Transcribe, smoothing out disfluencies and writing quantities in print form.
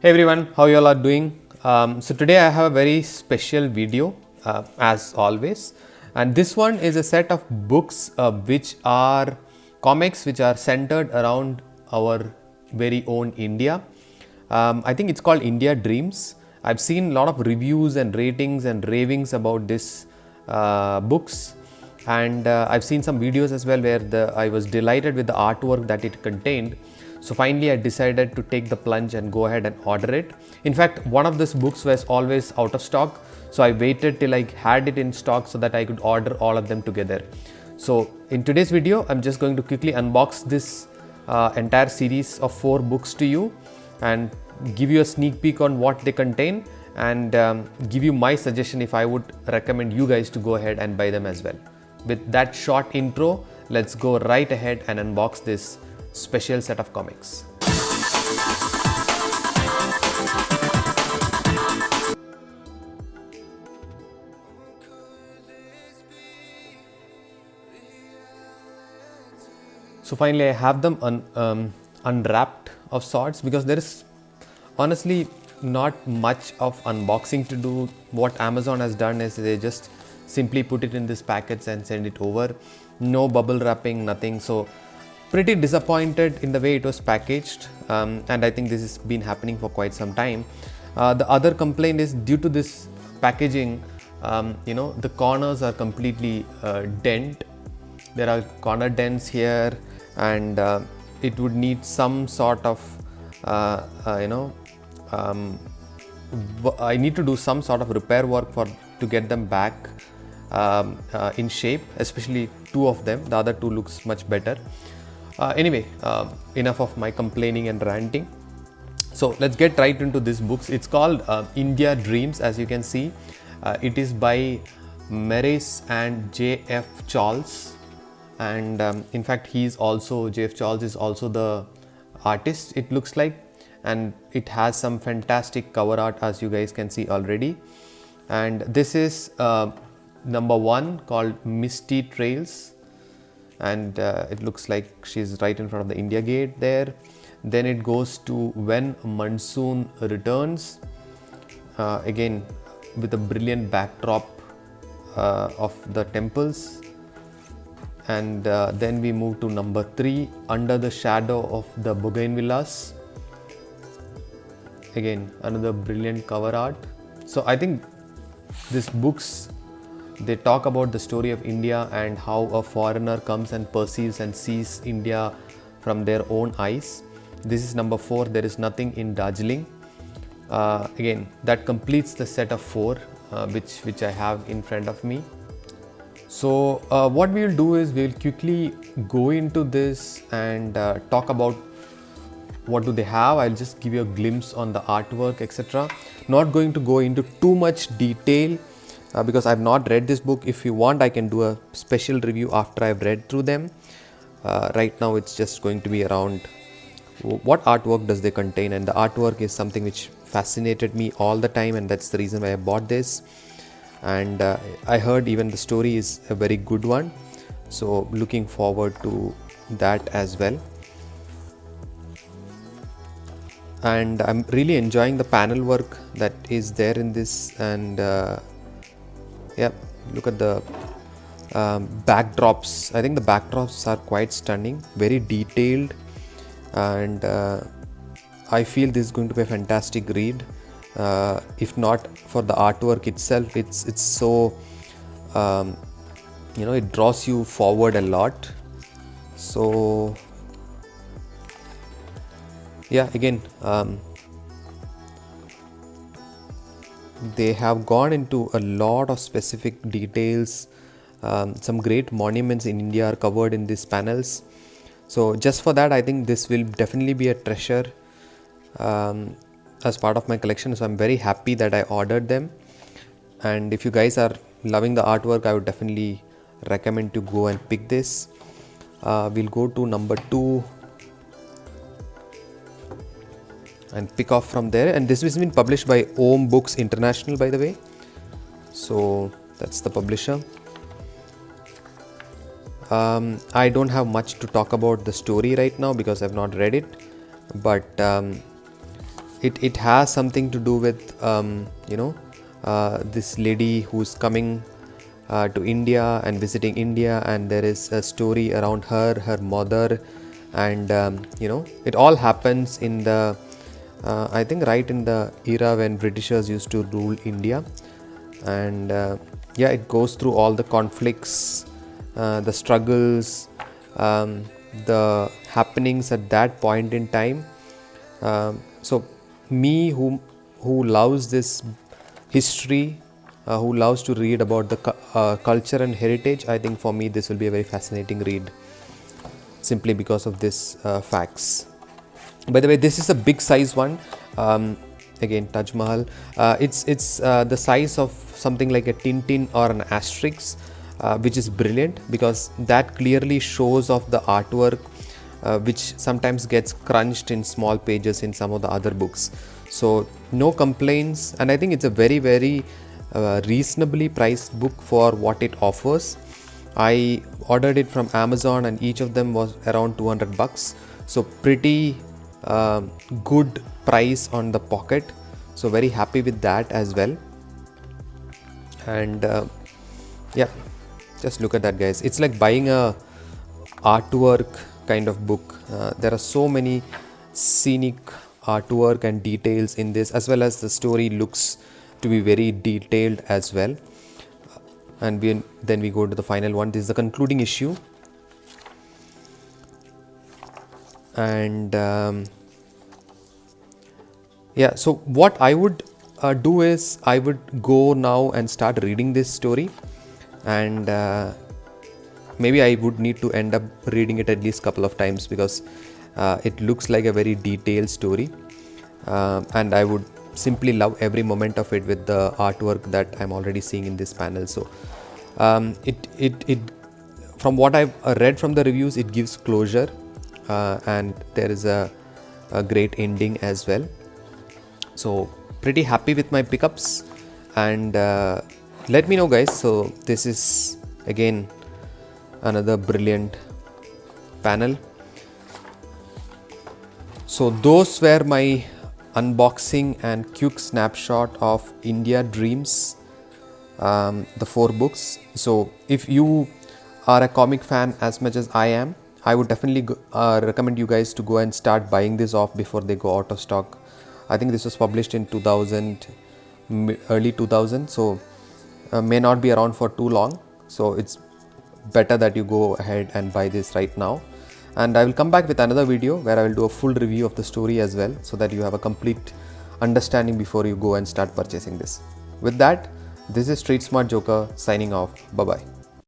Hey everyone, how you all are doing? So today I have a very special video as always, and this one is a set of books which are comics which are centered around our very own India. I think it's called India Dreams. I've seen a lot of reviews and ratings and ravings about this books, and I've seen some videos as well where I was delighted with the artwork that it contained. So finally I decided to take the plunge and go ahead and order it. In fact, one of these books was always out of stock, so I waited till I had it in stock so that I could order all of them together. So in today's video I'm just going to quickly unbox this entire series of 4 books to you and give you a sneak peek on what they contain, and give you my suggestion if I would recommend you guys to go ahead and buy them as well. With that short intro, let's go right ahead and unbox this special set of comics. So finally I have them unwrapped of sorts, because there is honestly not much of unboxing to do. What Amazon has done is they just simply put it in these packets and send it over. No bubble wrapping, nothing. So pretty disappointed in the way it was packaged, and I think this has been happening for quite some time. The other complaint is due to this packaging, the corners are completely dent. There are corner dents here, and it would need some sort of I need to do some sort of repair work to get them back in shape, especially 2 of them. The other 2 looks much better. Anyway, enough of my complaining and ranting. So let's get right into these books. It's called India Dreams, as you can see. It is by Maurice and J.F. Charles, and in fact J.F. Charles is also the artist, it looks like, and it has some fantastic cover art, as you guys can see already. And this is number 1, called Misty Trails, and it looks like she's right in front of the India Gate there. Then it goes to When Monsoon Returns, again with a brilliant backdrop of the temples. And then we move to number 3, Under the Shadow of the Bougainvilleas. Again, another brilliant cover art. So I think these books, they talk about the story of India and how a foreigner comes and perceives and sees India from their own eyes. This is number 4, There is Nothing in Darjeeling. Again, that completes the set of 4 which I have in front of me. So what we will do is we will quickly go into this and talk about what do they have. I'll just give you a glimpse on the artwork, etc. Not going to go into too much detail because I've not read this book. If you want, I can do a special review after I've read through them. Right now it's just going to be around what artwork does they contain, and the artwork is something which fascinated me all the time, and that's the reason why I bought this. And I heard even the story is a very good one, so looking forward to that as well. And I'm really enjoying the panel work that is there in this, and yeah, look at the backdrops. I think the backdrops are quite stunning, very detailed, and I feel this is going to be a fantastic read. If not for the artwork itself, it's so it draws you forward a lot. So yeah, again they have gone into a lot of specific details. Some great monuments in India are covered in these panels, so just for that I think this will definitely be a treasure as part of my collection. So I'm very happy that I ordered them, and if you guys are loving the artwork, I would definitely recommend to go and pick this. We'll go to number 2 and pick off from there, and this has been published by Om Books International, by the way. So that's the publisher. I don't have much to talk about the story right now because I've not read it, but it has something to do with this lady who's coming to India and visiting India, and there is a story around her mother, and it all happens in the I think right in the era when Britishers used to rule India, and yeah, it goes through all the conflicts, the struggles, the happenings at that point in time. So me who loves this history, who loves to read about the culture and heritage, I think for me this will be a very fascinating read, simply because of this facts. By the way, this is a big size one. Again, Taj Mahal. It's the size of something like a Tintin or an Asterix, which is brilliant because that clearly shows off the artwork, which sometimes gets crunched in small pages in some of the other books. So no complaints, and I think it's a very, very reasonably priced book for what it offers. I ordered it from Amazon and each of them was around 200 bucks. So pretty good price on the pocket. So very happy with that as well. And yeah, just look at that, guys. It's like buying a artwork kind of book. There are so many scenic artwork and details in this, as well as the story looks to be very detailed as well. And then we go to the final one. This is the concluding issue, and yeah, so what I would do is I would go now and start reading this story, and maybe I would need to end up reading it at least a couple of times because it looks like a very detailed story, and I would simply love every moment of it with the artwork that I'm already seeing in this panel. So it from what I've read from the reviews, it gives closure, and there is a great ending as well. So pretty happy with my pickups, and let me know, guys. So this is again another brilliant panel. So those were my unboxing and quick snapshot of India Dreams, the 4 books. So if you are a comic fan as much as I am, I would definitely recommend you guys to go and start buying this off before they go out of stock. I think this was published in 2000, early 2000, so may not be around for too long. So it's better that you go ahead and buy this right now. And I will come back with another video where I will do a full review of the story as well, so that you have a complete understanding before you go and start purchasing this. With that, this is Street Smart Joker signing off. Bye bye.